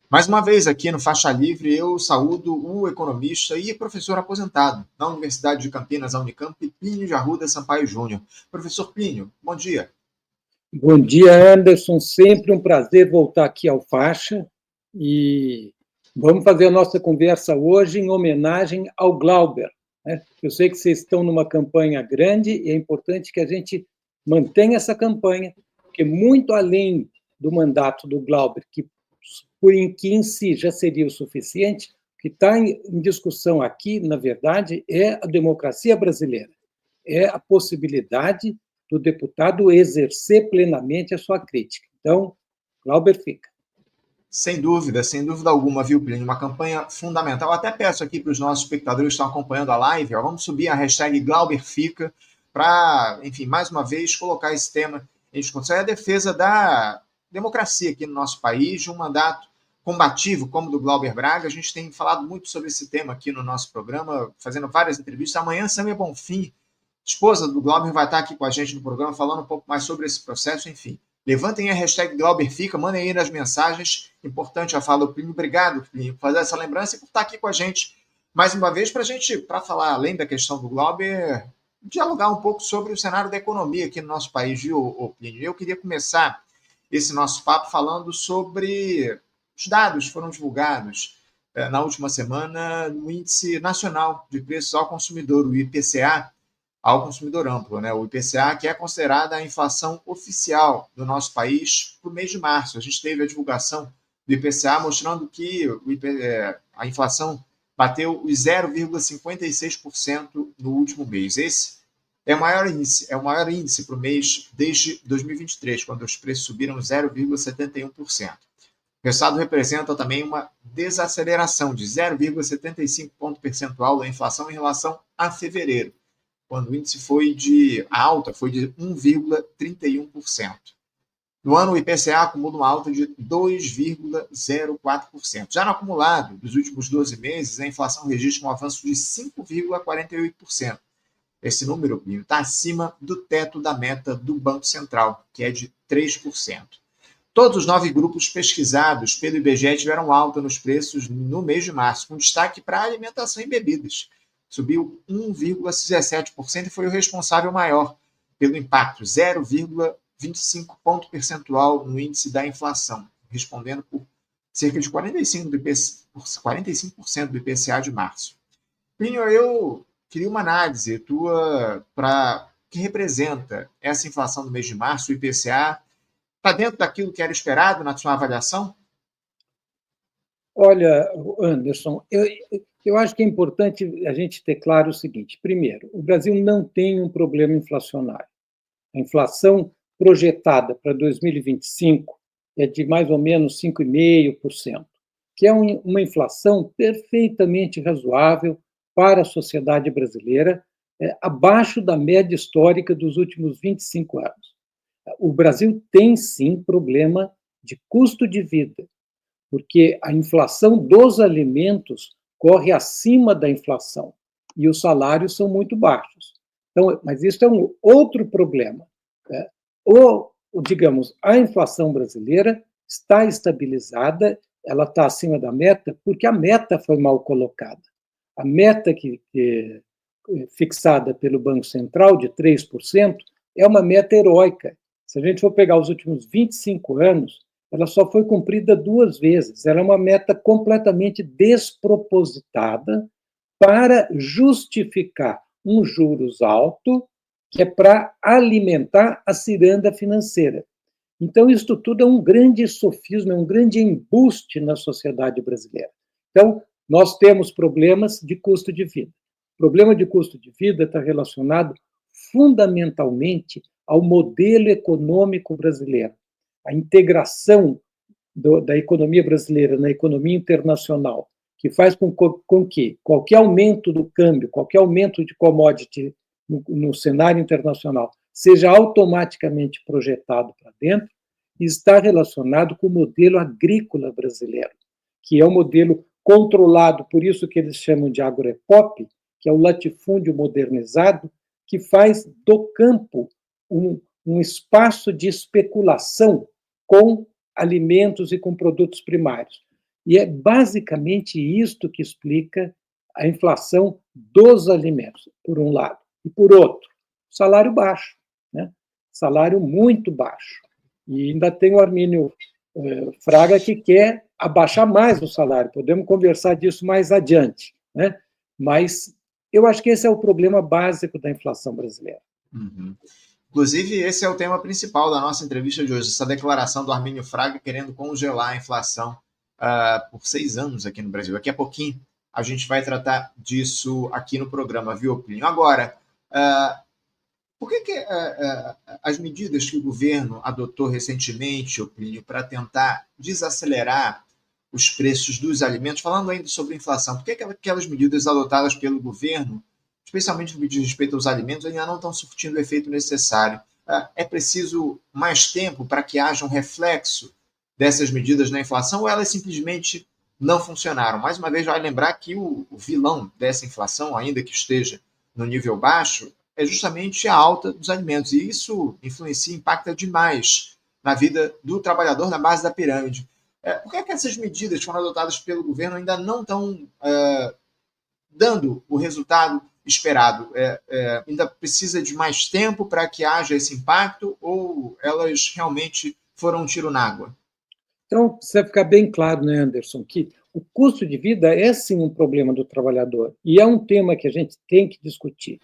Mais uma vez, aqui no Faixa Livre, eu saúdo o economista e professor aposentado na Universidade de Campinas, a Unicamp, Plínio de Arruda Sampaio Júnior. Professor Plínio, bom dia. Bom dia, Anderson. Sempre um prazer voltar aqui ao Faixa e vamos fazer a nossa conversa hoje em homenagem ao Glauber, né? Eu sei que vocês estão numa campanha grande e é importante que a gente mantenha essa campanha, porque muito além do mandato do Glauber, que em si já seria o suficiente, o que está em discussão aqui, na verdade, é a democracia brasileira, é a possibilidade do deputado exercer plenamente a sua crítica. Então, Glauber fica. Sem dúvida alguma, viu, Plínio? Uma campanha fundamental. Eu até peço aqui para os nossos espectadores que estão acompanhando a live, ó, vamos subir a hashtag GlauberFica para, enfim, mais uma vez, colocar esse tema em discussão. É a defesa da democracia aqui no nosso país, de um mandato combativo como o do Glauber Braga. A gente tem falado muito sobre esse tema aqui no nosso programa, fazendo várias entrevistas. Amanhã, Samia Bonfim, esposa do Glauber, vai estar aqui com a gente no programa, falando um pouco mais sobre esse processo, enfim. Levantem a hashtag GlauberFica, mandem aí nas mensagens. Importante a fala do Plínio. Obrigado, Plínio, por fazer essa lembrança e por estar aqui com a gente mais uma vez para falar, além da questão do Glauber, dialogar um pouco sobre o cenário da economia aqui no nosso país, viu, Plínio? Eu queria começar esse nosso papo falando sobre os dados que foram divulgados na última semana no Índice Nacional de Preços ao Consumidor, o IPCA, ao consumidor amplo, né? O IPCA, que é considerada a inflação oficial do nosso país para o mês de março. A gente teve a divulgação do IPCA mostrando que a inflação bateu os 0,56% no último mês. Esse é o maior índice para o mês desde 2023, quando os preços subiram 0,71%. O resultado representa também uma desaceleração de 0,75 ponto percentual da inflação em relação a fevereiro, quando o índice a alta foi de 1,31%. No ano, o IPCA acumula uma alta de 2,04%. Já no acumulado dos últimos 12 meses, a inflação registra um avanço de 5,48%. Esse número, Plínio, está acima do teto da meta do Banco Central, que é de 3%. Todos os 9 grupos pesquisados pelo IBGE tiveram alta nos preços no mês de março, com destaque para alimentação e bebidas. Subiu 1,17% e foi o responsável maior pelo impacto, 0,25 ponto percentual no índice da inflação, respondendo por cerca de 45% do IPCA de março. Pinho, eu queria uma análise tua para que representa essa inflação do mês de março, o IPCA. Está dentro daquilo que era esperado na sua avaliação? Olha, Anderson, eu acho que é importante a gente ter claro o seguinte. Primeiro, o Brasil não tem um problema inflacionário. A inflação projetada para 2025 é de mais ou menos 5,5%, que é uma inflação perfeitamente razoável para a sociedade brasileira, abaixo da média histórica dos últimos 25 anos. O Brasil tem, sim, problema de custo de vida, porque a inflação dos alimentos corre acima da inflação e os salários são muito baixos. Então, mas isso é um outro problema. Né? Digamos, a inflação brasileira está estabilizada, ela está acima da meta, porque a meta foi mal colocada. A meta fixada pelo Banco Central, de 3%, é uma meta heróica. Se a gente for pegar os últimos 25 anos, ela só foi cumprida 2 vezes. Ela é uma meta completamente despropositada para justificar um juros alto, que é para alimentar a ciranda financeira. Então, isso tudo é um grande sofisma, é um grande embuste na sociedade brasileira. Então, nós temos problemas de custo de vida. O problema de custo de vida está relacionado fundamentalmente ao modelo econômico brasileiro. A integração da economia brasileira na economia internacional, que faz com que qualquer aumento do câmbio, qualquer aumento de commodity no cenário internacional seja automaticamente projetado para dentro, está relacionado com o modelo agrícola brasileiro, que é um modelo controlado, por isso que eles chamam de agroepop, que é o latifúndio modernizado, que faz do campo um espaço de especulação com alimentos e com produtos primários. E é basicamente isto que explica a inflação dos alimentos, por um lado. E, por outro, salário baixo, né? Salário muito baixo. E ainda tem o Armínio Fraga que quer abaixar mais o salário. Podemos conversar disso mais adiante, né? Mas eu acho que esse é o problema básico da inflação brasileira. Uhum. Inclusive, esse é o tema principal da nossa entrevista de hoje, essa declaração do Armínio Fraga querendo congelar a inflação por 6 anos aqui no Brasil. Daqui a pouquinho a gente vai tratar disso aqui no programa, viu, Plínio? Agora, por que as medidas que o governo adotou recentemente, Plínio, para tentar desacelerar os preços dos alimentos, falando ainda sobre inflação, por que aquelas medidas adotadas pelo governo, especialmente no que diz respeito aos alimentos, ainda não estão surtindo o efeito necessário? É preciso mais tempo para que haja um reflexo dessas medidas na inflação ou elas simplesmente não funcionaram? Mais uma vez, vale lembrar que o vilão dessa inflação, ainda que esteja no nível baixo, é justamente a alta dos alimentos. E isso influencia, impacta demais na vida do trabalhador na base da pirâmide. Por que essas medidas que foram adotadas pelo governo ainda não estão dando o resultado esperado? Ainda precisa de mais tempo para que haja esse impacto ou elas realmente foram um tiro na água? Então, precisa ficar bem claro, né, Anderson, que o custo de vida é sim um problema do trabalhador e é um tema que a gente tem que discutir.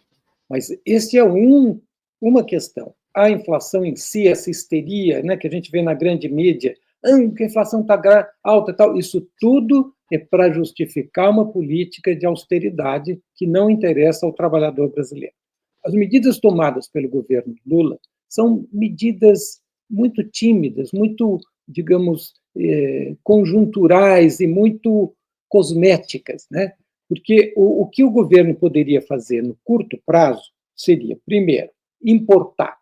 Mas esse é uma questão. A inflação em si, essa histeria, né, que a gente vê na grande mídia, que a inflação está alta e tal, isso tudo é para justificar uma política de austeridade que não interessa ao trabalhador brasileiro. As medidas tomadas pelo governo Lula são medidas muito tímidas, muito, digamos, conjunturais e muito cosméticas, né? Porque o que o governo poderia fazer no curto prazo seria, primeiro, importar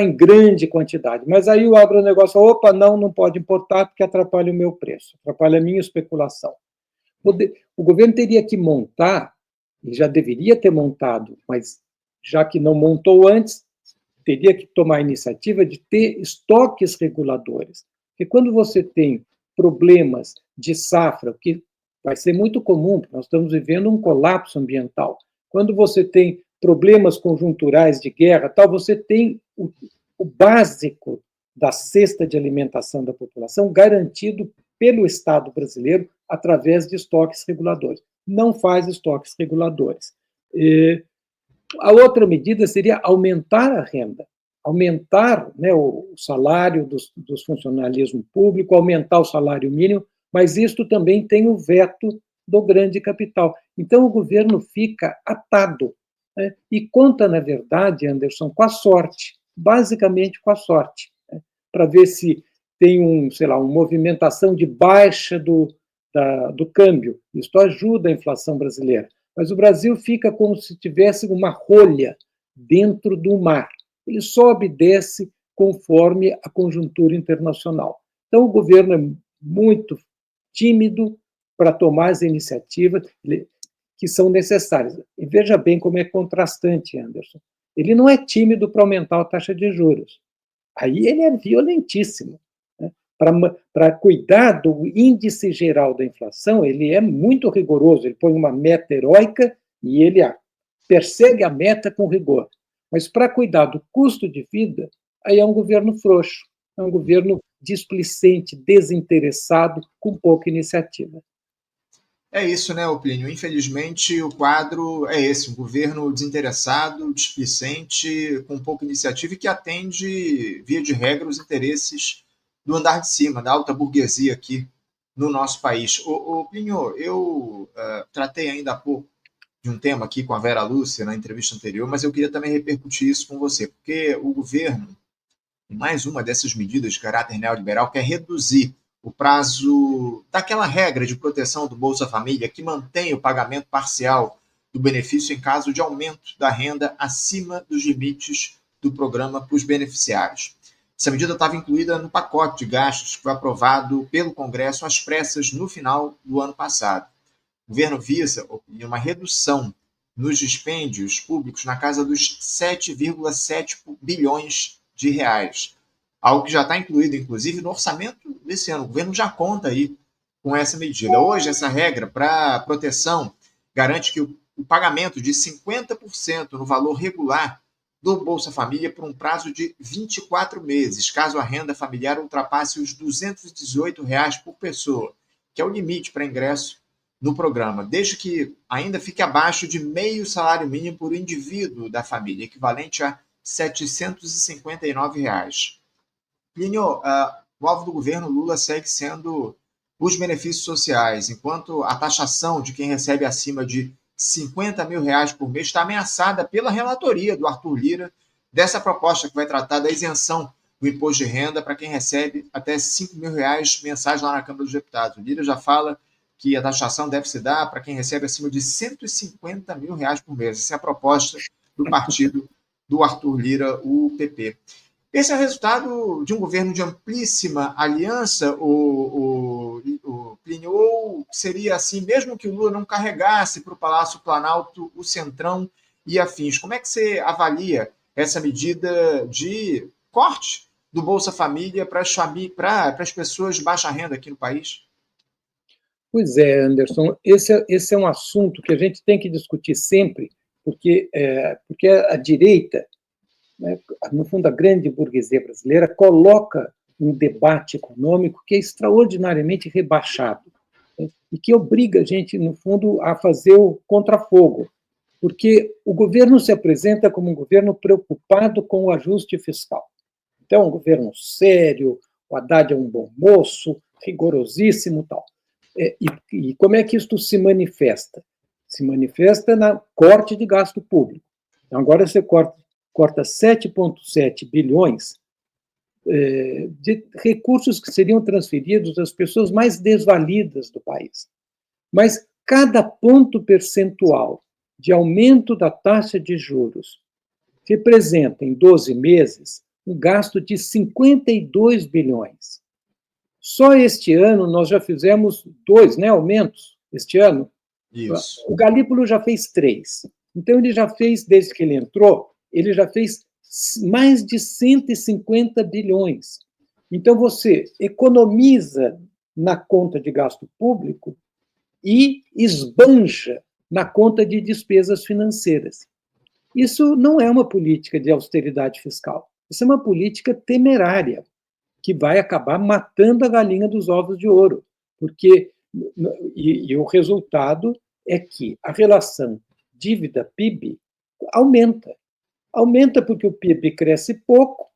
em grande quantidade. Mas aí o agronegócio, opa, não pode importar porque atrapalha o meu preço, atrapalha a minha especulação. O governo teria que montar, e já deveria ter montado, mas já que não montou antes, teria que tomar a iniciativa de ter estoques reguladores. Porque quando você tem problemas de safra, que vai ser muito comum, nós estamos vivendo um colapso ambiental. Quando você tem problemas conjunturais de guerra, tal, você tem o básico da cesta de alimentação da população garantido pelo Estado brasileiro através de estoques reguladores. Não faz estoques reguladores. A outra medida seria aumentar a renda, aumentar, né, o salário dos funcionalismo público, aumentar o salário mínimo, mas isto também tem o veto do grande capital. Então, o governo fica atado, né, e conta, na verdade, Anderson, com a sorte, basicamente com a sorte, né, para ver se tem uma movimentação de baixa do câmbio. Isso ajuda a inflação brasileira. Mas o Brasil fica como se tivesse uma rolha dentro do mar. Ele sobe e desce conforme a conjuntura internacional. Então, o governo é muito tímido para tomar as iniciativas que são necessárias. E veja bem como é contrastante, Anderson. Ele não é tímido para aumentar a taxa de juros. Aí ele é violentíssimo. Né? Para cuidar do índice geral da inflação, ele é muito rigoroso. Ele põe uma meta heróica e ele persegue a meta com rigor. Mas para cuidar do custo de vida, aí é um governo frouxo, é um governo displicente, desinteressado, com pouca iniciativa. É isso, né, Plínio? Infelizmente, o quadro é esse: um governo desinteressado, displicente, com pouca iniciativa e que atende, via de regra, os interesses do andar de cima, da alta burguesia aqui no nosso país. Plínio, eu tratei ainda há pouco de um tema aqui com a Vera Lúcia na entrevista anterior, mas eu queria também repercutir isso com você, porque o governo, em mais uma dessas medidas de caráter neoliberal, quer reduzir o prazo daquela regra de proteção do Bolsa Família que mantém o pagamento parcial do benefício em caso de aumento da renda acima dos limites do programa para os beneficiários. Essa medida estava incluída no pacote de gastos que foi aprovado pelo Congresso às pressas no final do ano passado. O governo visa uma redução nos dispêndios públicos na casa dos 7,7 bilhões de reais, algo que já está incluído, inclusive, no orçamento desse ano. O governo já conta aí com essa medida. Hoje, essa regra para proteção garante que o pagamento de 50% no valor regular do Bolsa Família por um prazo de 24 meses, caso a renda familiar ultrapasse os R$ 218 por pessoa, que é o limite para ingresso no programa, desde que ainda fique abaixo de meio salário mínimo por indivíduo da família, equivalente a R$ 759. Plínio, o alvo do governo Lula segue sendo os benefícios sociais, enquanto a taxação de quem recebe acima de R$ 50 mil por mês está ameaçada pela relatoria do Arthur Lira, dessa proposta que vai tratar da isenção do imposto de renda para quem recebe até R$ 5 mil mensais lá na Câmara dos Deputados. O Lira já fala que a taxação deve se dar para quem recebe acima de R$ 150 mil por mês. Essa é a proposta do partido do Arthur Lira, o PP. Esse é o resultado de um governo de amplíssima aliança, o Plínio, ou seria assim, mesmo que o Lula não carregasse para o Palácio Planalto o Centrão e afins? Como é que você avalia essa medida de corte do Bolsa Família para as pessoas de baixa renda aqui no país? Pois é, Anderson, esse é um assunto que a gente tem que discutir sempre, porque a direita, né, no fundo, a grande burguesia brasileira, coloca um debate econômico que é extraordinariamente rebaixado, né, e que obriga a gente, no fundo, a fazer o contrafogo, porque o governo se apresenta como um governo preocupado com o ajuste fiscal. Então, um governo sério, o Haddad é um bom moço, rigorosíssimo e tal. E como é que isto se manifesta? Se manifesta na corte de gasto público. Então, agora você corta 7,7 bilhões de recursos que seriam transferidos às pessoas mais desvalidas do país. Mas cada ponto percentual de aumento da taxa de juros representa, em 12 meses, um gasto de 52 bilhões. Só este ano nós já fizemos 2, né, aumentos este ano. Isso. O Galípolo já fez 3. Então, ele já fez, desde que ele entrou, ele já fez mais de 150 bilhões. Então, você economiza na conta de gasto público e esbanja na conta de despesas financeiras. Isso não é uma política de austeridade fiscal. Isso é uma política temerária, que vai acabar matando a galinha dos ovos de ouro. E o resultado é que a relação dívida-PIB aumenta. Aumenta porque o PIB cresce pouco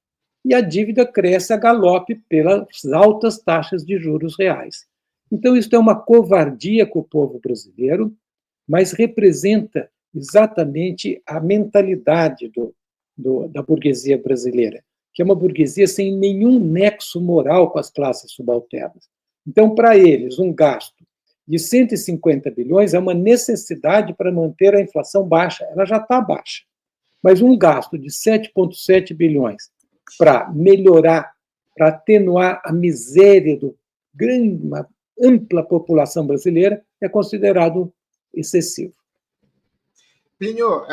e a dívida cresce a galope pelas altas taxas de juros reais. Então, isso é uma covardia com o povo brasileiro, mas representa exatamente a mentalidade da burguesia brasileira, que é uma burguesia sem nenhum nexo moral com as classes subalternas. Então, para eles, um gasto de 150 bilhões é uma necessidade para manter a inflação baixa. Ela já está baixa. Mas um gasto de 7,7 bilhões para melhorar, para atenuar a miséria uma ampla população brasileira é considerado excessivo. Plínio,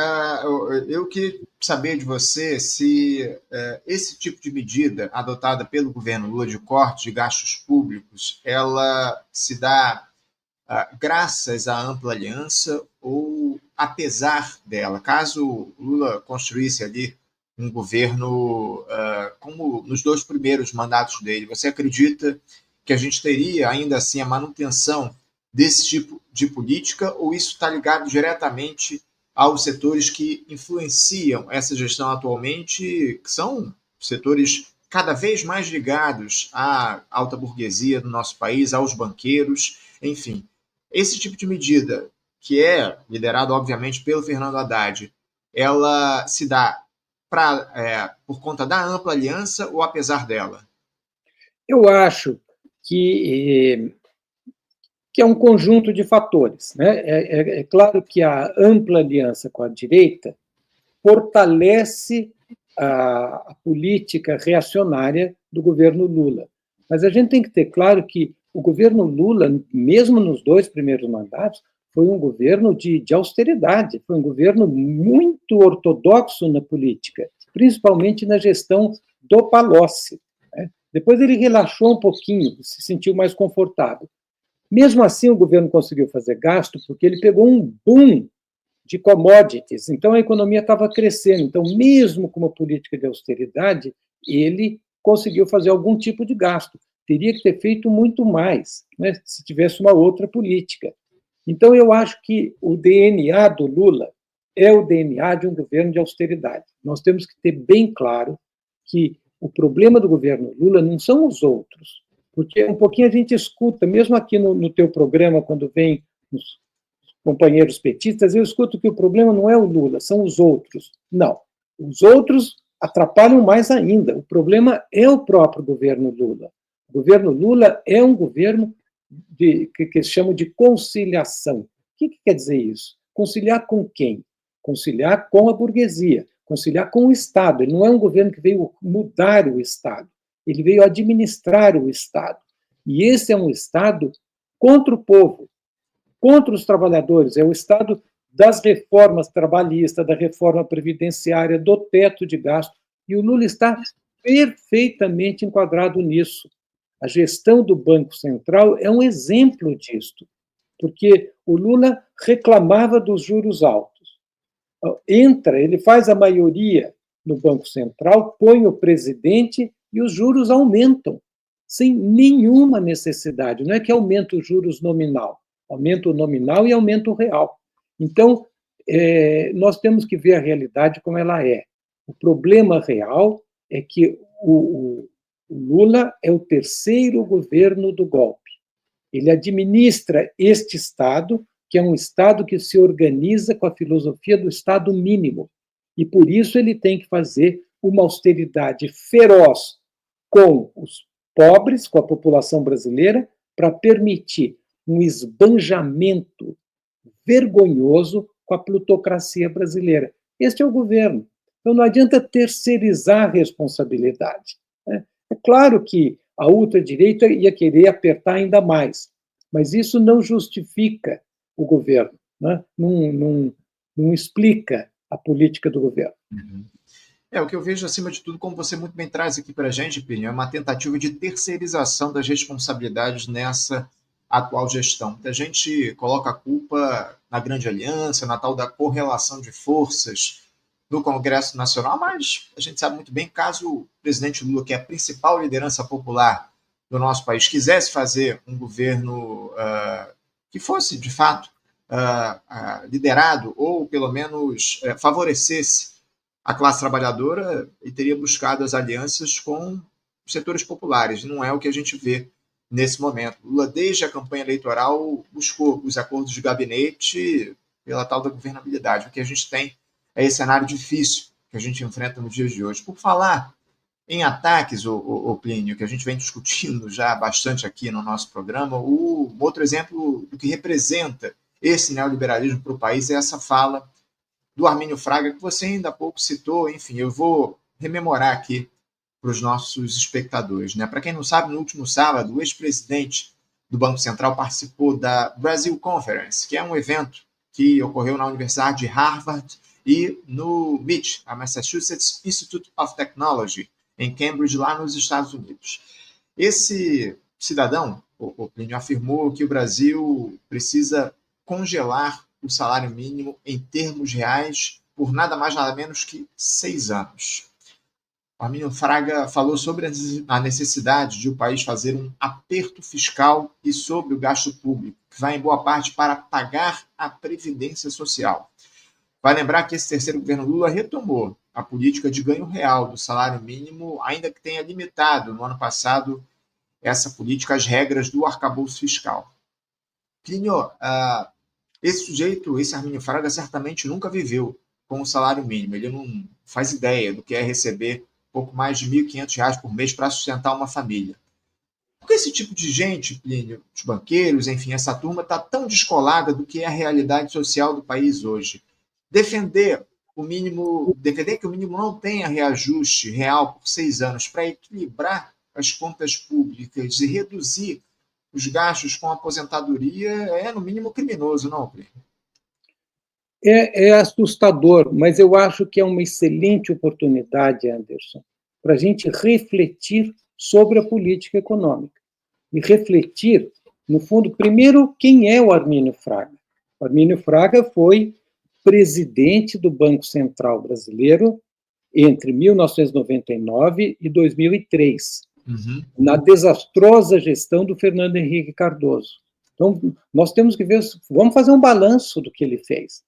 eu queria saber de você se esse tipo de medida adotada pelo governo Lula de corte de gastos públicos, ela se dá graças à ampla aliança ou apesar dela. Caso Lula construísse ali um governo como nos 2 primeiros mandatos dele, você acredita que a gente teria ainda assim a manutenção desse tipo de política ou isso está ligado diretamente aos setores que influenciam essa gestão atualmente, que são setores cada vez mais ligados à alta burguesia do nosso país, aos banqueiros, enfim. Esse tipo de medida, que é liderado, obviamente, pelo Fernando Haddad, ela se dá por conta da ampla aliança ou apesar dela? Eu acho que é um conjunto de fatores, né? É claro que a ampla aliança com a direita fortalece a política reacionária do governo Lula. Mas a gente tem que ter claro que o governo Lula, mesmo nos 2 primeiros mandatos, foi um governo de austeridade, foi um governo muito ortodoxo na política, principalmente na gestão do Palocci, né? Depois ele relaxou um pouquinho, se sentiu mais confortável. Mesmo assim, o governo conseguiu fazer gasto porque ele pegou um boom de commodities, então a economia estava crescendo. Então, mesmo com uma política de austeridade, ele conseguiu fazer algum tipo de gasto. Teria que ter feito muito mais, né, se tivesse uma outra política. Então, eu acho que o DNA do Lula é o DNA de um governo de austeridade. Nós temos que ter bem claro que o problema do governo Lula não são os outros, porque um pouquinho a gente escuta, mesmo aqui no teu programa, quando vem os companheiros petistas, eu escuto que o problema não é o Lula, são os outros. Não, os outros atrapalham mais ainda. O problema é o próprio governo Lula. O governo Lula é um governo que se chama de conciliação. O que quer dizer isso? Conciliar com quem? Conciliar com a burguesia, conciliar com o Estado. Ele não é um governo que veio mudar o Estado, ele veio administrar o Estado. E esse é um Estado contra o povo, contra os trabalhadores, é o Estado das reformas trabalhistas, da reforma previdenciária, do teto de gasto, e o Lula está perfeitamente enquadrado nisso. A gestão do Banco Central é um exemplo disto, porque o Lula reclamava dos juros altos. Entra, ele faz a maioria no Banco Central, põe o presidente e os juros aumentam, sem nenhuma necessidade. Não é que aumenta os juros nominal, aumenta o nominal e aumenta o real. Então, nós temos que ver a realidade como ela é. O problema real é que o Lula é o terceiro governo do golpe. Ele administra este Estado, que é um Estado que se organiza com a filosofia do Estado mínimo. E, por isso, ele tem que fazer uma austeridade feroz com os pobres, com a população brasileira, para permitir um esbanjamento vergonhoso com a plutocracia brasileira. Este é o governo. Então, não adianta terceirizar a responsabilidade. É claro que a ultradireita ia querer apertar ainda mais, mas isso não justifica o governo, né? Não explica a política do governo. Uhum. O que eu vejo, acima de tudo, como você muito bem traz aqui para a gente, Plínio, é uma tentativa de terceirização das responsabilidades nessa atual gestão. Muita gente coloca a culpa na grande aliança, na tal da correlação de forças no Congresso Nacional, mas a gente sabe muito bem, caso o presidente Lula, que é a principal liderança popular do nosso país, quisesse fazer um governo que fosse, de fato, liderado ou, pelo menos, favorecesse a classe trabalhadora, e teria buscado as alianças com os setores populares. Não é o que a gente vê nesse momento. Lula, desde a campanha eleitoral, buscou os acordos de gabinete pela tal da governabilidade. O que a gente tem é esse cenário difícil que a gente enfrenta nos dias de hoje. Por falar em ataques, o Plínio, que a gente vem discutindo já bastante aqui no nosso programa, o outro exemplo do que representa esse neoliberalismo para o país é essa fala do Armínio Fraga, que você ainda há pouco citou. Enfim, eu vou rememorar aqui para os nossos espectadores. Né? Para quem não sabe, no último sábado, o ex-presidente do Banco Central participou da Brazil Conference, que é um evento que ocorreu na Universidade de Harvard e no MIT, a Massachusetts Institute of Technology, em Cambridge, lá nos Estados Unidos. Esse cidadão, o Plínio, afirmou que o Brasil precisa congelar o salário mínimo em termos reais por nada mais nada menos que 6 anos. O Armínio Fraga falou sobre a necessidade de o país fazer um aperto fiscal e sobre o gasto público, que vai em boa parte para pagar a Previdência Social. Vai lembrar que esse terceiro governo Lula retomou a política de ganho real do salário mínimo, ainda que tenha limitado no ano passado essa política às regras do arcabouço fiscal. Plínio, esse sujeito, esse Armínio Fraga, certamente nunca viveu com o salário mínimo. Ele não faz ideia do que é receber pouco mais de R$ 1.500 por mês para sustentar uma família. Por que esse tipo de gente, Plínio, os banqueiros, enfim, essa turma, está tão descolada do que é a realidade social do país hoje? Defender que o mínimo não tenha reajuste real por 6 anos para equilibrar as contas públicas e reduzir os gastos com a aposentadoria é, no mínimo, criminoso, não, Plínio? É assustador, mas eu acho que é uma excelente oportunidade, Anderson, para a gente refletir sobre a política econômica. E refletir No fundo, primeiro, quem é o Armínio Fraga? O Armínio Fraga foi presidente do Banco Central Brasileiro entre 1999 e 2003, na desastrosa gestão do Fernando Henrique Cardoso. Então, nós temos que ver, vamos fazer um balanço do que ele fez.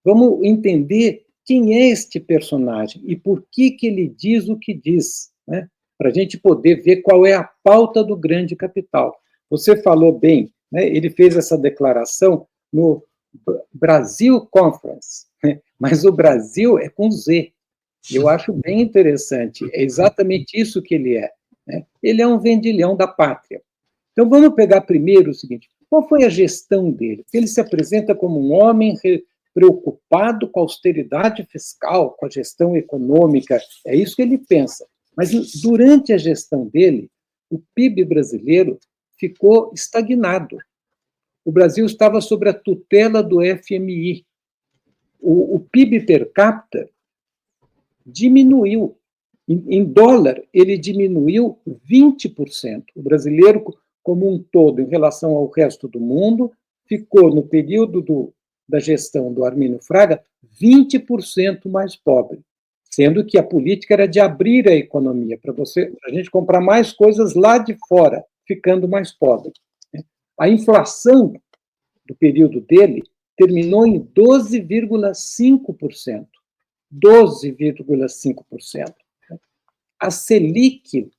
Vamos entender quem é este personagem e por que ele diz o que diz, né? Para a gente poder ver qual é a pauta do grande capital. Você falou bem, né? Ele fez essa declaração no Brasil Conference, né? Mas o Brasil é com Z. Eu acho bem interessante, é exatamente isso que ele é, né? Ele é um vendilhão da pátria. Então, vamos pegar primeiro o seguinte, qual foi a gestão dele? Ele se apresenta como um homem preocupado com a austeridade fiscal, com a gestão econômica, é isso que ele pensa. Mas, durante a gestão dele, o PIB brasileiro ficou estagnado. O Brasil estava sob a tutela do FMI. O PIB per capita diminuiu. Em dólar, ele diminuiu 20%. O brasileiro, como um todo, em relação ao resto do mundo, ficou, no período da gestão do Armínio Fraga, 20% mais pobre, sendo que a política era de abrir a economia, para a gente comprar mais coisas lá de fora, ficando mais pobre. A inflação do período dele terminou em 12,5%. 12,5%. A Selic,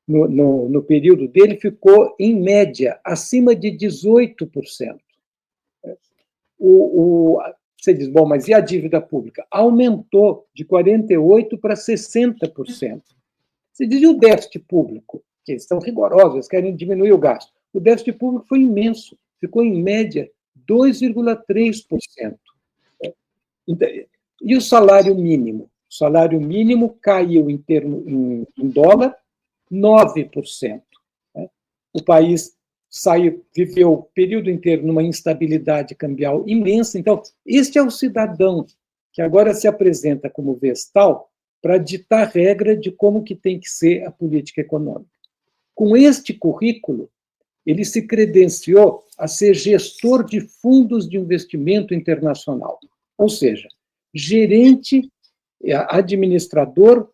no período dele, ficou, em média, acima de 18%. Você diz, bom, mas e a dívida pública? Aumentou de 48% para 60%. Você diz, e o déficit público? Que eles são rigorosos, eles querem diminuir o gasto. O déficit público foi imenso, ficou, em média, 2,3%. E o salário mínimo? O salário mínimo caiu em dólar 9%. O país viveu o período inteiro numa instabilidade cambial imensa. Então, este é o cidadão que agora se apresenta como vestal para ditar regra de como que tem que ser a política econômica. Com este currículo, ele se credenciou a ser gestor de fundos de investimento internacional, ou seja, gerente, administrador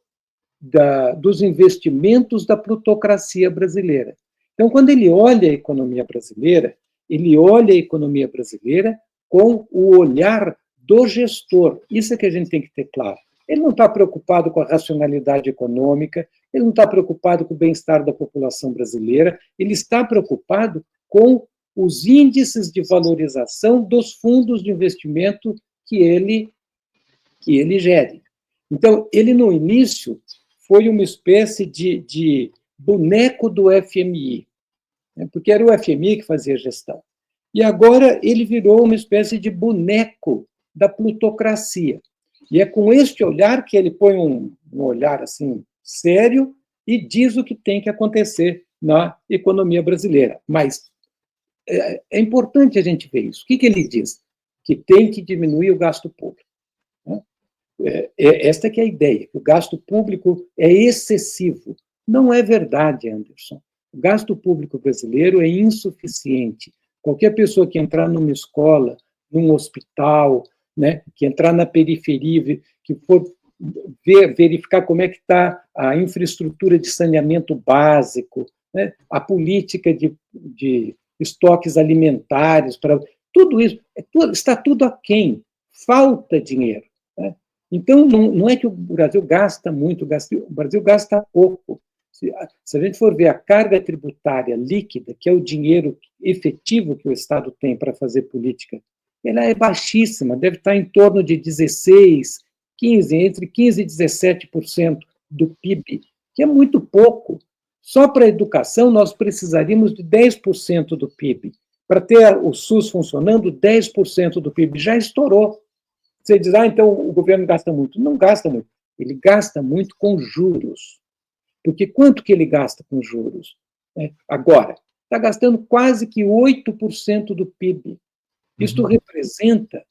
dos investimentos da plutocracia brasileira. Então, quando ele olha a economia brasileira, ele olha a economia brasileira com o olhar do gestor. Isso é que a gente tem que ter claro. Ele não está preocupado com a racionalidade econômica, ele não está preocupado com o bem-estar da população brasileira, ele está preocupado com os índices de valorização dos fundos de investimento que ele gere. Então, ele, no início, foi uma espécie de boneco do FMI, né, porque era o FMI que fazia a gestão. E agora ele virou uma espécie de boneco da plutocracia. E é com este olhar que ele põe um olhar assim sério e diz o que tem que acontecer na economia brasileira. Mas é importante a gente ver isso. O que ele diz? Que tem que diminuir o gasto público. Esta que é a ideia, que o gasto público é excessivo. Não é verdade, Anderson. O gasto público brasileiro é insuficiente. Qualquer pessoa que entrar numa escola, num hospital, né, que entrar na periferia, que for verificar como é que está a infraestrutura de saneamento básico, né, a política de estoques alimentares, tudo isso, está tudo aquém. Falta dinheiro. Né? Então, não é que o Brasil gasta muito, o Brasil gasta pouco. Se a gente for ver a carga tributária líquida, que é o dinheiro efetivo que o Estado tem para fazer política, ela é baixíssima, deve estar em torno de 16%, 15%, entre 15% e 17% do PIB, que é muito pouco. Só para a educação nós precisaríamos de 10% do PIB. Para ter o SUS funcionando, 10% do PIB já estourou. Você diz, então o governo gasta muito. Não gasta muito. Ele gasta muito com juros. Porque quanto que ele gasta com juros? Agora, está gastando quase que 8% do PIB. Isto representa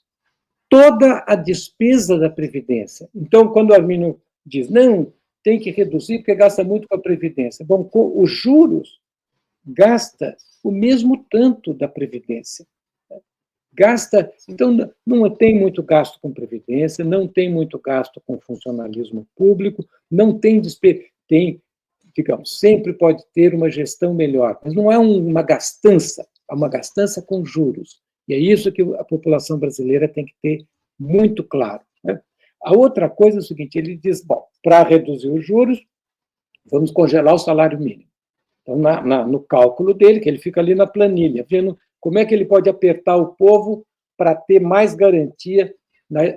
toda a despesa da Previdência. Então, quando o Armínio diz, não, tem que reduzir porque gasta muito com a Previdência. Bom, os juros gasta o mesmo tanto da Previdência. Gasta, então, não tem muito gasto com Previdência, não tem muito gasto com funcionalismo público, não tem, digamos, sempre pode ter uma gestão melhor, mas não é uma gastança, é uma gastança com juros. E é isso que a população brasileira tem que ter muito claro, né? A outra coisa é o seguinte, ele diz, bom, para reduzir os juros, vamos congelar o salário mínimo. Então, no cálculo dele, que ele fica ali na planilha, vendo como é que ele pode apertar o povo para ter mais garantia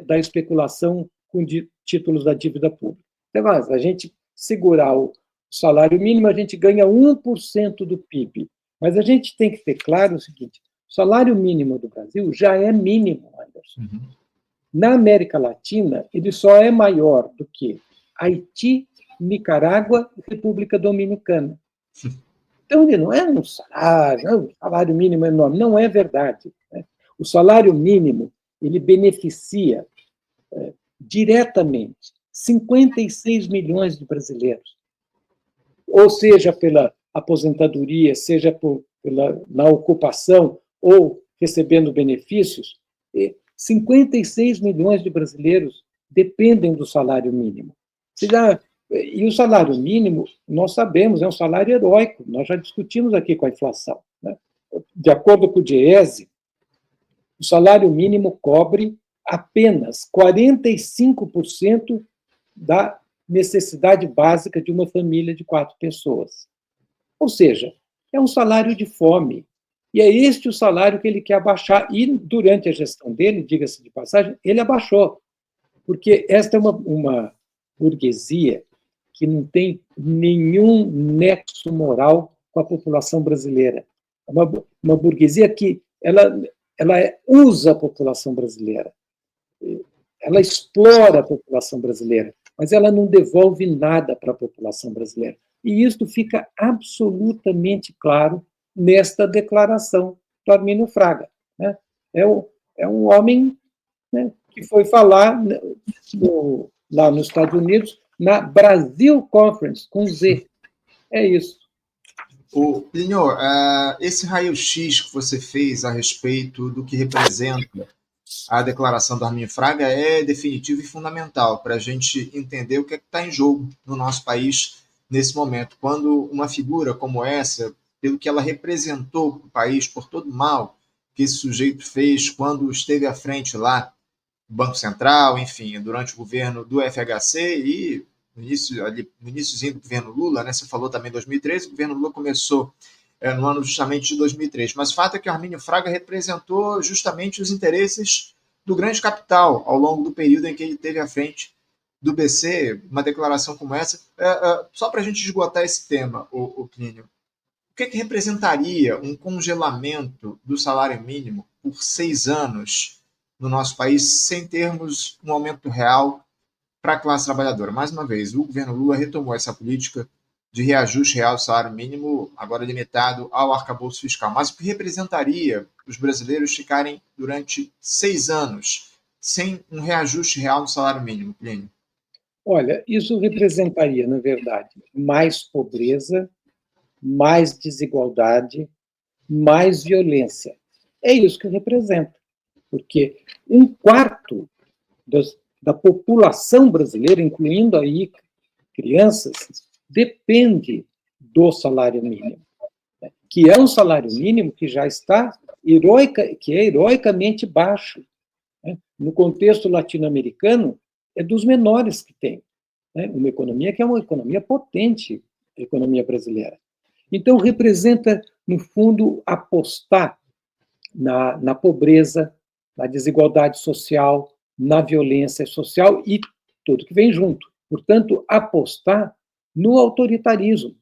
da especulação com títulos da dívida pública. Então, a gente segurar o salário mínimo, a gente ganha 1% do PIB. Mas a gente tem que ter claro o seguinte, o salário mínimo do Brasil já é mínimo, Anderson. Uhum. Na América Latina, ele só é maior do que Haiti, Nicarágua e República Dominicana. Então, ele não é um salário mínimo enorme, não é verdade, né? O salário mínimo, ele beneficia diretamente 56 milhões de brasileiros, ou seja pela aposentadoria, seja na ocupação ou recebendo benefícios, 56 milhões de brasileiros dependem do salário mínimo. E o salário mínimo, nós sabemos, é um salário heróico, nós já discutimos aqui com a inflação, né? De acordo com o Diese, o salário mínimo cobre apenas 45% da necessidade básica de uma família de 4 pessoas. Ou seja, é um salário de fome. E é este o salário que ele quer abaixar. E, durante a gestão dele, diga-se de passagem, ele abaixou. Porque esta é uma burguesia que não tem nenhum nexo moral com a população brasileira. É uma burguesia que ela usa a população brasileira. Ela explora a população brasileira, mas ela não devolve nada para a população brasileira. E isso fica absolutamente claro nesta declaração do Armínio Fraga, né? É um homem, né, que foi falar lá nos Estados Unidos, na Brasil Conference, com Z. É isso. Plínio, esse raio-x que você fez a respeito do que representa a declaração do Armínio Fraga é definitivo e fundamental para a gente entender o que está em jogo no nosso país nesse momento, quando uma figura como essa, pelo que ela representou para o país, por todo o mal que esse sujeito fez quando esteve à frente lá do Banco Central, enfim, durante o governo do FHC e no iníciozinho do governo Lula, né? Você falou também em 2013, o governo Lula começou no ano justamente de 2003, mas o fato é que o Armínio Fraga representou justamente os interesses do grande capital ao longo do período em que ele esteve à frente do BC. Uma declaração como essa, só para a gente esgotar esse tema, o Plínio, o que representaria um congelamento do salário mínimo por 6 anos no nosso país, sem termos um aumento real para a classe trabalhadora? Mais uma vez, o governo Lula retomou essa política de reajuste real do salário mínimo, agora limitado ao arcabouço fiscal. Mas o que representaria os brasileiros ficarem durante 6 anos sem um reajuste real no salário mínimo, Plínio? Olha, isso representaria, na verdade, mais pobreza, mais desigualdade, mais violência. É isso que representa, porque 1/4 da população brasileira, incluindo aí crianças, depende do salário mínimo, né? Que é um salário mínimo que já está heroicamente baixo, né? No contexto latino-americano, é dos menores que tem, né? Uma economia que é uma economia potente, a economia brasileira. Então, representa, no fundo, apostar na pobreza, na desigualdade social, na violência social e tudo que vem junto. Portanto, apostar no autoritarismo.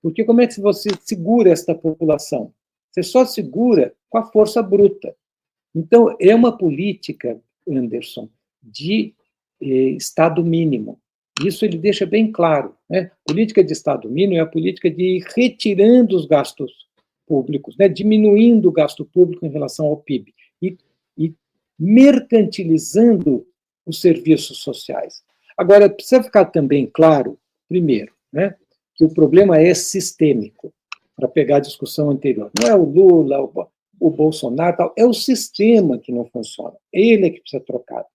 Porque como é que você segura esta população? Você só segura com a força bruta. Então, é uma política, Anderson, de Estado mínimo. Isso ele deixa bem claro, né? Política de Estado mínimo é a política de ir retirando os gastos públicos, né? Diminuindo o gasto público em relação ao PIB e mercantilizando os serviços sociais. Agora, precisa ficar também claro, primeiro, né, que o problema é sistêmico. para pegar a discussão anterior. Não é o Lula, o Bolsonaro, tal, é o sistema que não funciona. Ele é que precisa trocar.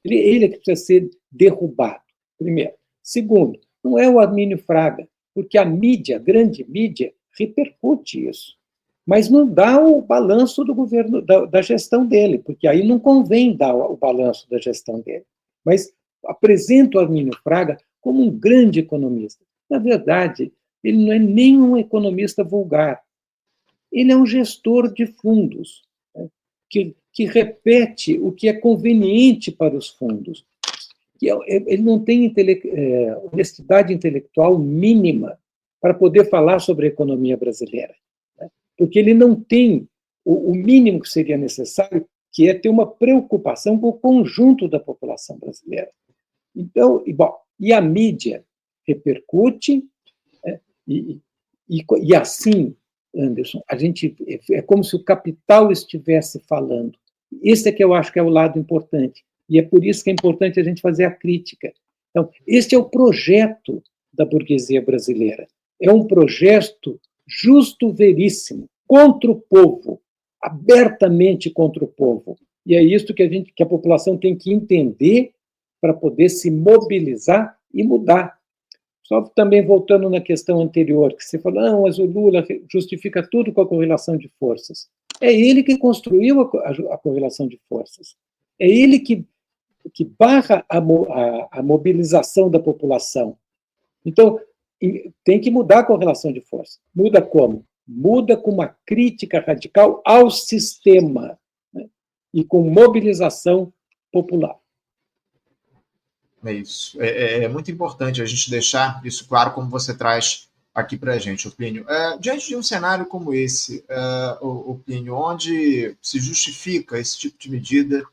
Ele é que precisa ser derrubado, primeiro. Segundo, não é o Armínio Fraga, porque a mídia, a grande mídia, repercute isso. Mas não dá o balanço do governo, da gestão dele, porque aí não convém dar o balanço da gestão dele. Mas apresenta o Armínio Fraga como um grande economista. Na verdade, ele não é nem um economista vulgar. Ele é um gestor de fundos, né, que repete o que é conveniente para os fundos. Ele não tem honestidade intelectual mínima para poder falar sobre a economia brasileira, né, porque ele não tem o mínimo que seria necessário, que é ter uma preocupação com o conjunto da população brasileira. Então, e a mídia repercute, né, e assim, Anderson, é como se o capital estivesse falando. Esse é que eu acho que é o lado importante. E é por isso que é importante a gente fazer a crítica. Então, este é o projeto da burguesia brasileira. É um projeto justo, veríssimo, contra o povo, abertamente contra o povo. E é isso que a população tem que entender para poder se mobilizar e mudar. Só também voltando na questão anterior, que você falou, não, mas o Lula justifica tudo com a correlação de forças. É ele que construiu a correlação de forças. É ele que barra a mobilização da população. Então, tem que mudar a correlação de forças. Muda como? Muda com uma crítica radical ao sistema, né, e com mobilização popular. É isso. É muito importante a gente deixar isso claro, como você traz aqui para a gente, Plínio. Diante de um cenário como esse, Plínio, onde se justifica esse tipo de medida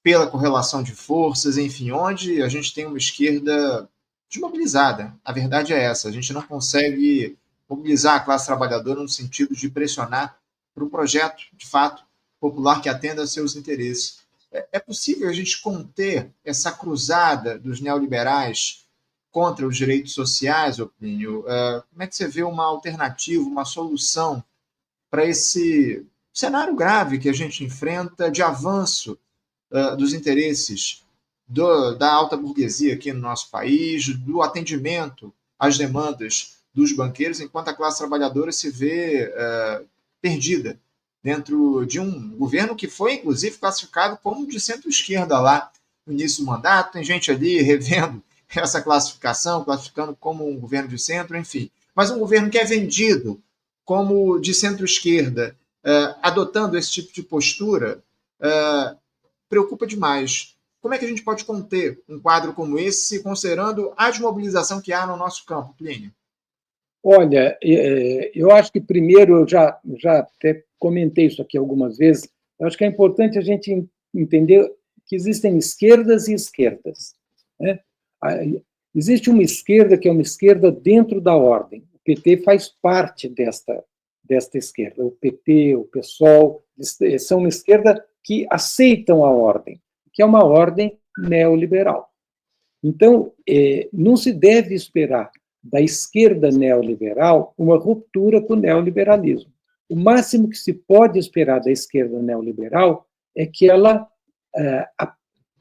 pela correlação de forças, enfim, onde a gente tem uma esquerda desmobilizada. A verdade é essa, a gente não consegue mobilizar a classe trabalhadora no sentido de pressionar para um projeto, de fato, popular que atenda a seus interesses. É possível a gente conter essa cruzada dos neoliberais contra os direitos sociais, Plínio? Como é que você vê uma alternativa, uma solução para esse cenário grave que a gente enfrenta de avanço dos interesses da alta burguesia aqui no nosso país, do atendimento às demandas dos banqueiros, enquanto a classe trabalhadora se vê perdida dentro de um governo que foi, inclusive, classificado como de centro-esquerda lá no início do mandato. Tem gente ali revendo essa classificação, classificando como um governo de centro, enfim. Mas um governo que é vendido como de centro-esquerda, adotando esse tipo de postura, preocupa demais. Como é que a gente pode conter um quadro como esse, considerando a desmobilização que há no nosso campo, Plínio? Olha, eu acho que primeiro, eu já até comentei isso aqui algumas vezes, eu acho que é importante a gente entender que existem esquerdas e esquerdas, né? Existe uma esquerda que é uma esquerda dentro da ordem. O PT faz parte desta esquerda. O PT, o PSOL, são uma esquerda que aceitam a ordem, que é uma ordem neoliberal. Então, não se deve esperar da esquerda neoliberal uma ruptura com o neoliberalismo. O máximo que se pode esperar da esquerda neoliberal é que ela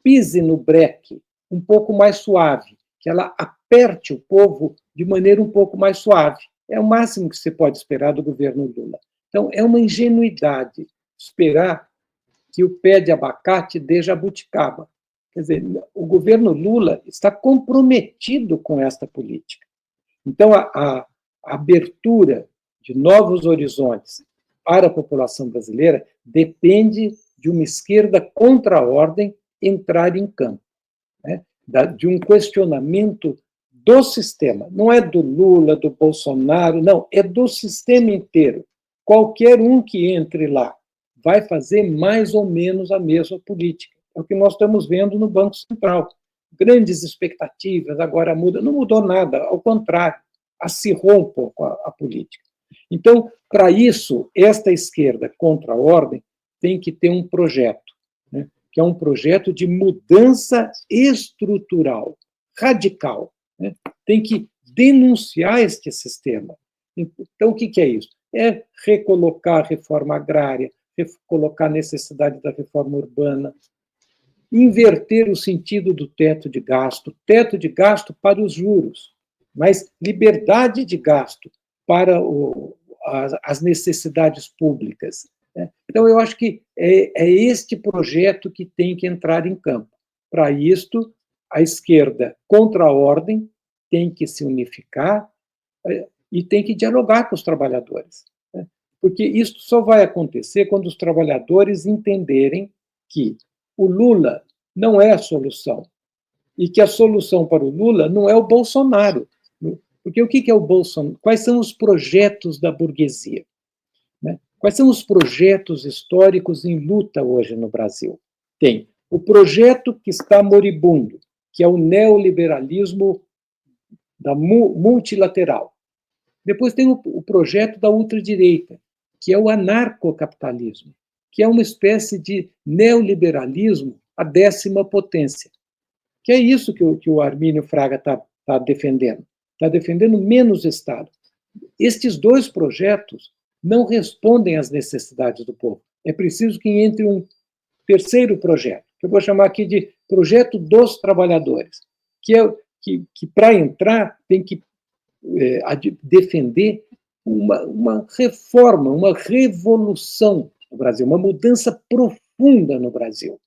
pise no breque um pouco mais suave, que ela aperte o povo de maneira um pouco mais suave. É o máximo que se pode esperar do governo Lula. Então, é uma ingenuidade esperar que o pé de abacate dê jabuticaba. Quer dizer, o governo Lula está comprometido com esta política. Então, a abertura de novos horizontes para a população brasileira depende de uma esquerda contra a ordem entrar em campo, né? De um questionamento do sistema. Não é do Lula, do Bolsonaro, não, é do sistema inteiro. Qualquer um que entre lá vai fazer mais ou menos a mesma política. É o que nós estamos vendo no Banco Central. Grandes expectativas, agora muda. Não mudou nada, ao contrário, acirrou um pouco a política. Então, para isso, esta esquerda contra a ordem tem que ter um projeto, né, que é um projeto de mudança estrutural, radical. Né? Tem que denunciar este sistema. Então, o que é isso? é recolocar a reforma agrária, recolocar a necessidade da reforma urbana, inverter o sentido do teto de gasto para os juros, mas liberdade de gasto para as necessidades públicas. Então, eu acho que é este projeto que tem que entrar em campo. Para isto, a esquerda, contra a ordem, tem que se unificar e tem que dialogar com os trabalhadores. Porque isso só vai acontecer quando os trabalhadores entenderem que o Lula não é a solução e que a solução para o Lula não é o Bolsonaro. Porque o que é o Bolsonaro? Quais são os projetos da burguesia? Quais são os projetos históricos em luta hoje no Brasil? Tem o projeto que está moribundo, que é o neoliberalismo da multilateral. Depois tem o projeto da ultradireita, que é o anarcocapitalismo, que é uma espécie de neoliberalismo à 10ª potência. Que é isso que o Armínio Fraga está defendendo. Está defendendo menos Estado. Estes dois projetos não respondem às necessidades do povo. É preciso que entre um terceiro projeto, que eu vou chamar aqui de projeto dos trabalhadores, que para entrar tem que defender uma reforma, uma revolução no Brasil, uma mudança profunda no Brasil.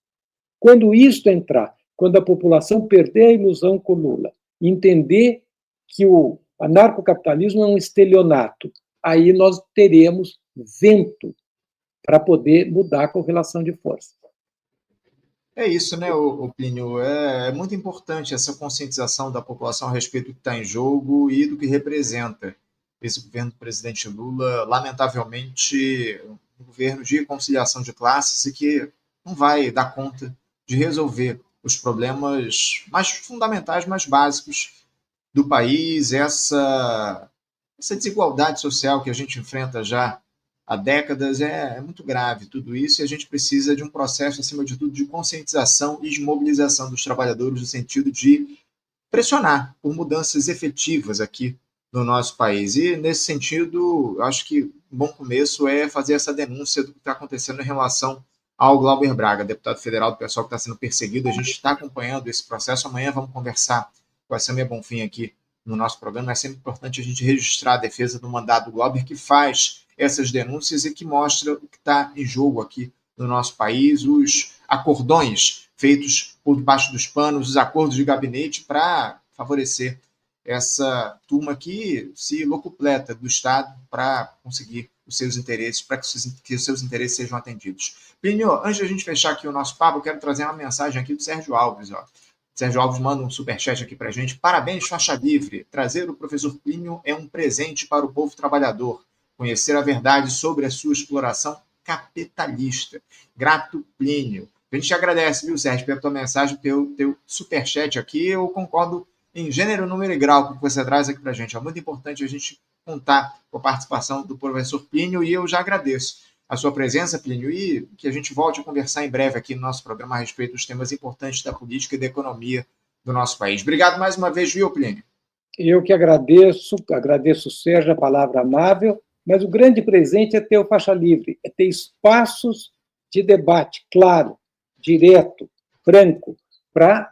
Quando isto entrar, quando a população perder a ilusão com Lula, entender que o anarcocapitalismo é um estelionato, aí nós teremos vento para poder mudar a correlação de forças. É isso, né, Plínio? É muito importante essa conscientização da população a respeito do que está em jogo e do que representa esse governo do presidente Lula, lamentavelmente, um governo de conciliação de classes e que não vai dar conta de resolver os problemas mais fundamentais, mais básicos do país, essa desigualdade social que a gente enfrenta já há décadas é muito grave tudo isso, e a gente precisa de um processo, acima de tudo, de conscientização e de mobilização dos trabalhadores no sentido de pressionar por mudanças efetivas aqui no nosso país. E, nesse sentido, acho que um bom começo é fazer essa denúncia do que está acontecendo em relação ao Glauber Braga, deputado federal do pessoal que está sendo perseguido. A gente está acompanhando esse processo. Amanhã vamos conversar com a Samia Bonfim aqui no nosso programa. É sempre importante a gente registrar a defesa do mandato do Glauber, que faz essas denúncias e que mostra o que está em jogo aqui no nosso país, os acordões feitos por debaixo dos panos, os acordos de gabinete para favorecer essa turma que se locupleta do Estado para conseguir os seus interesses, para que os seus interesses sejam atendidos. Plínio, antes de a gente fechar aqui o nosso papo, eu quero trazer uma mensagem aqui do Sérgio Alves. Sérgio Alves manda um superchat aqui para a gente. Parabéns, faixa livre. Trazer o professor Plínio é um presente para o povo trabalhador. Conhecer a verdade sobre a sua exploração capitalista. Grato, Plínio. A gente te agradece, viu, Sérgio, pela tua mensagem, pelo teu superchat aqui. Eu concordo em gênero, número e grau com o que você traz aqui para a gente. É muito importante a gente contar com a participação do professor Plínio, e eu já agradeço a sua presença, Plínio, e que a gente volte a conversar em breve aqui no nosso programa a respeito dos temas importantes da política e da economia do nosso país. Obrigado mais uma vez, viu, Plínio? Eu que agradeço o Sérgio, a palavra amável, mas o grande presente é ter o Faixa Livre, é ter espaços de debate claro, direto, franco, para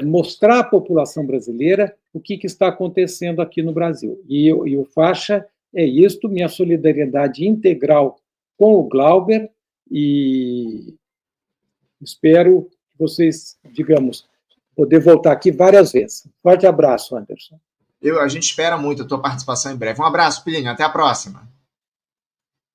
mostrar à população brasileira o que está acontecendo aqui no Brasil. E o Faixa é isto, minha solidariedade integral com o Glauber, e espero que vocês, digamos, poder voltar aqui várias vezes. Forte abraço, Anderson. A gente espera muito a tua participação em breve. Um abraço, Plínio. Até a próxima.